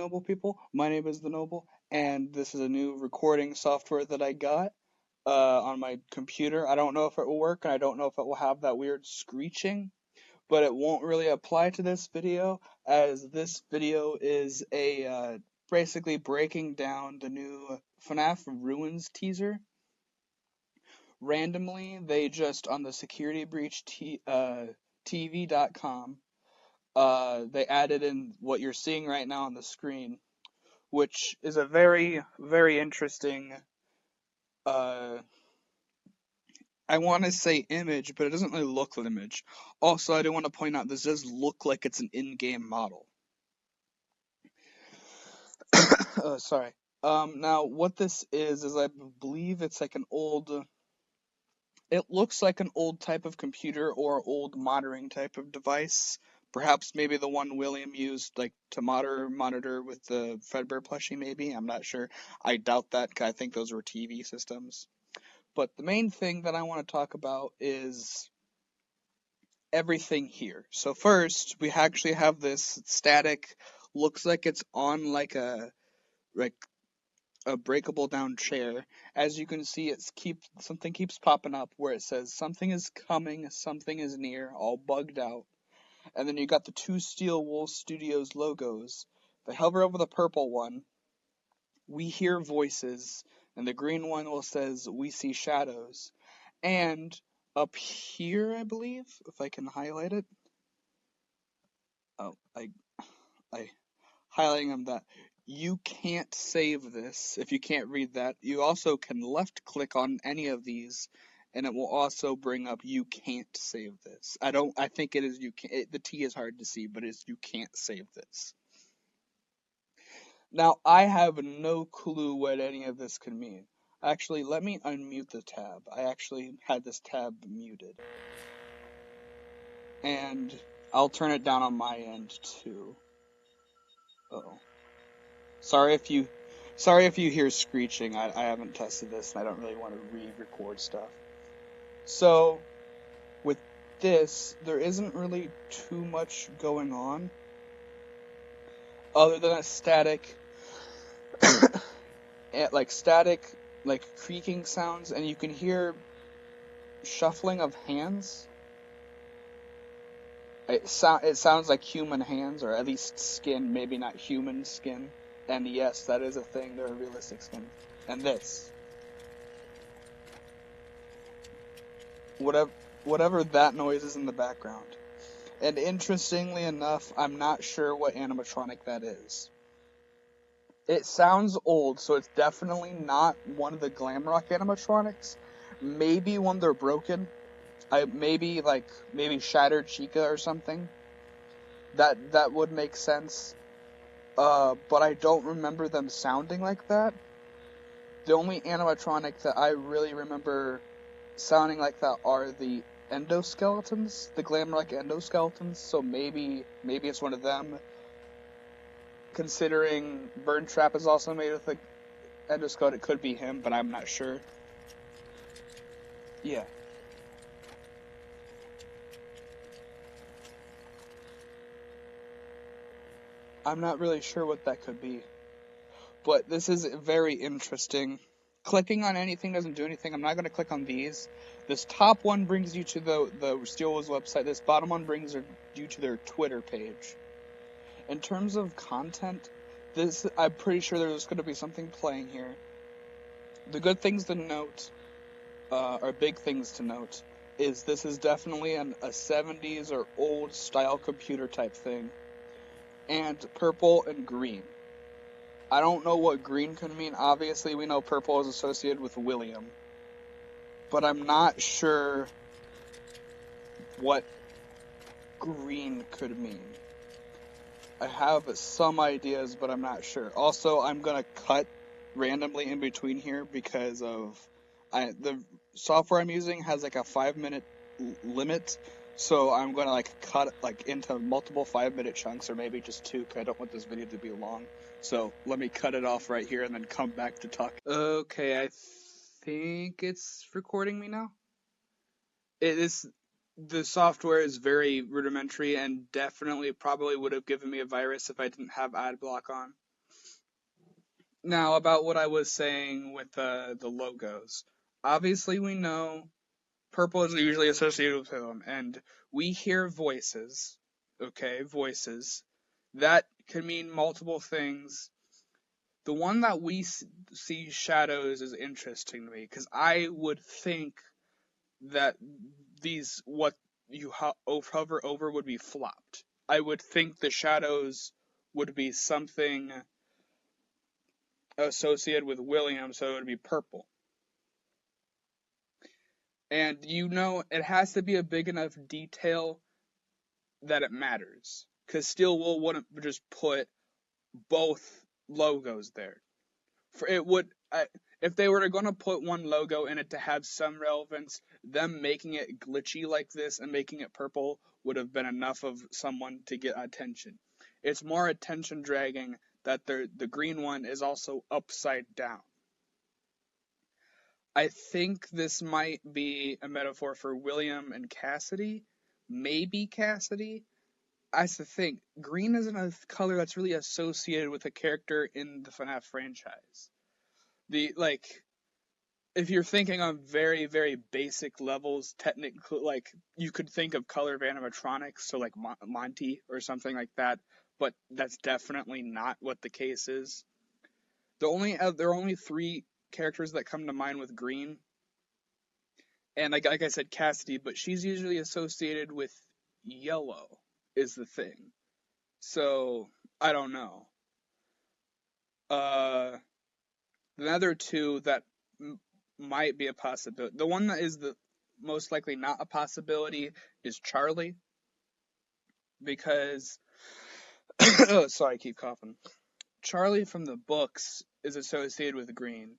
Noble people. My name is The Noble, and this is a new recording software that I got on my computer. I don't know if it will work, and I don't know if it will have that weird screeching, but it won't really apply to this video, as this video is a basically breaking down the new FNAF Ruins teaser. Randomly, they just on the Security Breach TV.com. They added in what you're seeing right now on the screen, which is a very, very interesting, uh, I want to say image, but it doesn't really look like an image. Also, I do want to point out this does look like it's an in-game model. Sorry. Now what this is I believe it's like it looks like an old type of computer or old monitoring type of device. Perhaps maybe the one William used like to monitor with the Fredbear plushie, maybe. I'm not sure. I doubt that, 'cause I think those were TV systems. But the main thing that I want to talk about is everything here. So first, we actually have this static, looks like it's on like a breakable down chair. As you can see, something keeps popping up where it says something is coming, something is near, all bugged out. And then you got the two Steel Wool Studios logos. If I hover over the purple one, we hear voices, and the green one will says we see shadows. And up here, I believe, if I can highlight it. Oh, I highlighting them that you can't save this if you can't read that. You also can left click on any of these and it will also bring up you can't save this. I think it is you can the T is hard to see, but it's you can't save this. Now I have no clue what any of this could mean. Actually, let me unmute the tab. I actually had this tab muted. And I'll turn it down on my end too. Uh-oh. Sorry if you hear screeching. I haven't tested this and I don't really want to re-record stuff. So with this, there isn't really too much going on other than a static creaking sounds, and you can hear shuffling of hands. It sounds like human hands, or at least skin, maybe not human skin. And yes, that is a thing. They're a realistic skin. And this. Whatever that noise is in the background. And interestingly enough, I'm not sure what animatronic that is. It sounds old, so it's definitely not one of the Glamrock animatronics. Maybe when they're broken. Maybe Shattered Chica or something. That would make sense. But I don't remember them sounding like that. The only animatronic that I really remember sounding like that are the endoskeletons, the Glamrock endoskeletons, so maybe it's one of them. Considering Burn Trap is also made with an endoskelet, it could be him, but I'm not sure. Yeah. I'm not really sure what that could be. But this is very interesting. Clicking on anything doesn't do anything. I'm not going to click on these. This top one brings you to the Steelwool's website. This bottom one brings you to their Twitter page. In terms of content, I'm pretty sure there's going to be something playing here. The good things to note, or big things to note, is this is definitely a 70s or old style computer type thing. And purple and green. I don't know what green could mean. Obviously, we know purple is associated with William. But I'm not sure what green could mean. I have some ideas, but I'm not sure. Also, I'm going to cut randomly in between here because of the software I'm using has like a 5-minute limit. So I'm going to cut into multiple 5-minute chunks, or maybe just 2, because I don't want this video to be long. So let me cut it off right here and then come back to talk. Okay, I think it's recording me now. The software is very rudimentary and definitely probably would have given me a virus if I didn't have ad block on. Now, about what I was saying with the logos. Obviously, we know purple is usually associated with them, and we hear voices. Okay, voices. That can mean multiple things. The one that we see shadows is interesting to me because I would think that these what you hover over would be flopped. I would think the shadows would be something associated with William, so it would be purple. And it has to be a big enough detail that it matters. Because Steel Wool wouldn't just put both logos there. For it would, if they were going to put one logo in it to have some relevance, them making it glitchy like this and making it purple would have been enough of someone to get attention. It's more attention dragging that the green one is also upside down. I think this might be a metaphor for William and Cassidy. Maybe Cassidy. That's the thing. Green isn't a color that's really associated with a character in the FNAF franchise. If you're thinking on very, very basic levels, technically, you could think of color of animatronics, so like Monty or something like that, but that's definitely not what the case is. There are only three characters that come to mind with green, and like I said, Cassidy, but she's usually associated with yellow is the thing. So I don't know. The other two that might be a possibility. The one that is the most likely not a possibility is Charlie, because oh, sorry, I keep coughing. Charlie from the books is associated with green,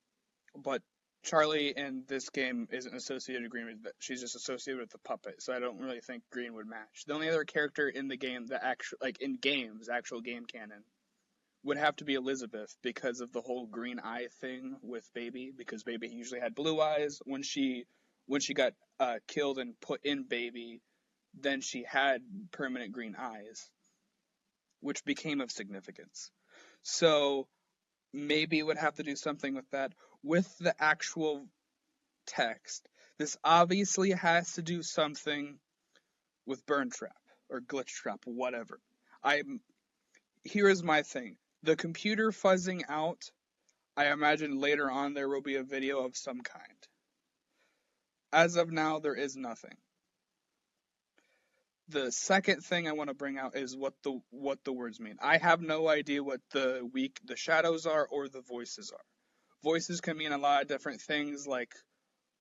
but Charlie in this game isn't associated with green. She's just associated with the puppet, so I don't really think green would match. The only other character in the game that actual game canon, would have to be Elizabeth because of the whole green eye thing with Baby, because Baby usually had blue eyes. When she got killed and put in Baby, then she had permanent green eyes, which became of significance. So maybe it would have to do something with that. With the actual text, this obviously has to do something with Burn Trap or Glitch Trap, whatever. Here is my thing. The computer fuzzing out, I imagine later on there will be a video of some kind. As of now, there is nothing. The second thing I want to bring out is what the words mean. I have no idea what the shadows are or the voices are. Voices can mean a lot of different things, like,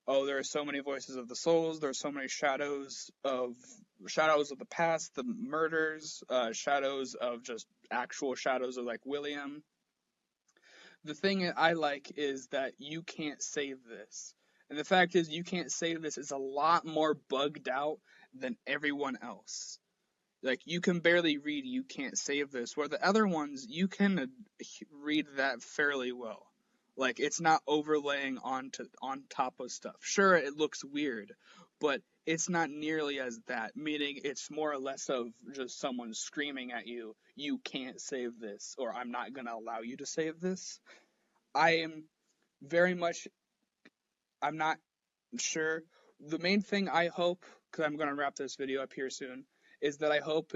oh, there are so many voices of the souls, there are so many shadows of the past, the murders, shadows of just actual shadows of like William. The thing I like is that you can't save this. And the fact is, you can't save this is a lot more bugged out than everyone else. Like, you can barely read, you can't save this, where the other ones, you can read that fairly well. Like, it's not overlaying on top of stuff. Sure, it looks weird, but it's not nearly as that, meaning it's more or less of just someone screaming at you, you can't save this, or I'm not going to allow you to save this. I am very much, I'm not sure. The main thing I hope, because I'm going to wrap this video up here soon, is that I hope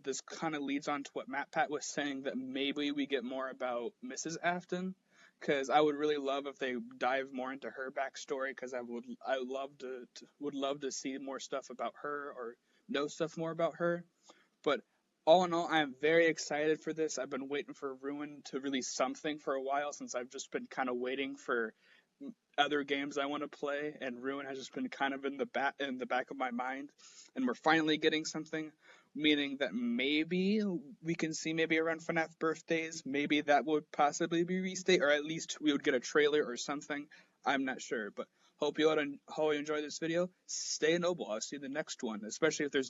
this kind of leads on to what MatPat was saying, that maybe we get more about Mrs. Afton, because I would really love if they dive more into her backstory, because I would love to see more stuff about her or know stuff more about her. But all in all, I am very excited for this. I've been waiting for Ruin to release something for a while, since I've just been kind of waiting for other games I want to play, and Ruin has just been kind of in the back of my mind, and we're finally getting something, meaning that maybe we can see maybe around FNAF birthdays, maybe that would possibly be Restate, or at least we would get a trailer or something. I'm not sure, but hope you all enjoy this video. Stay noble. I'll see you in the next one, especially if there's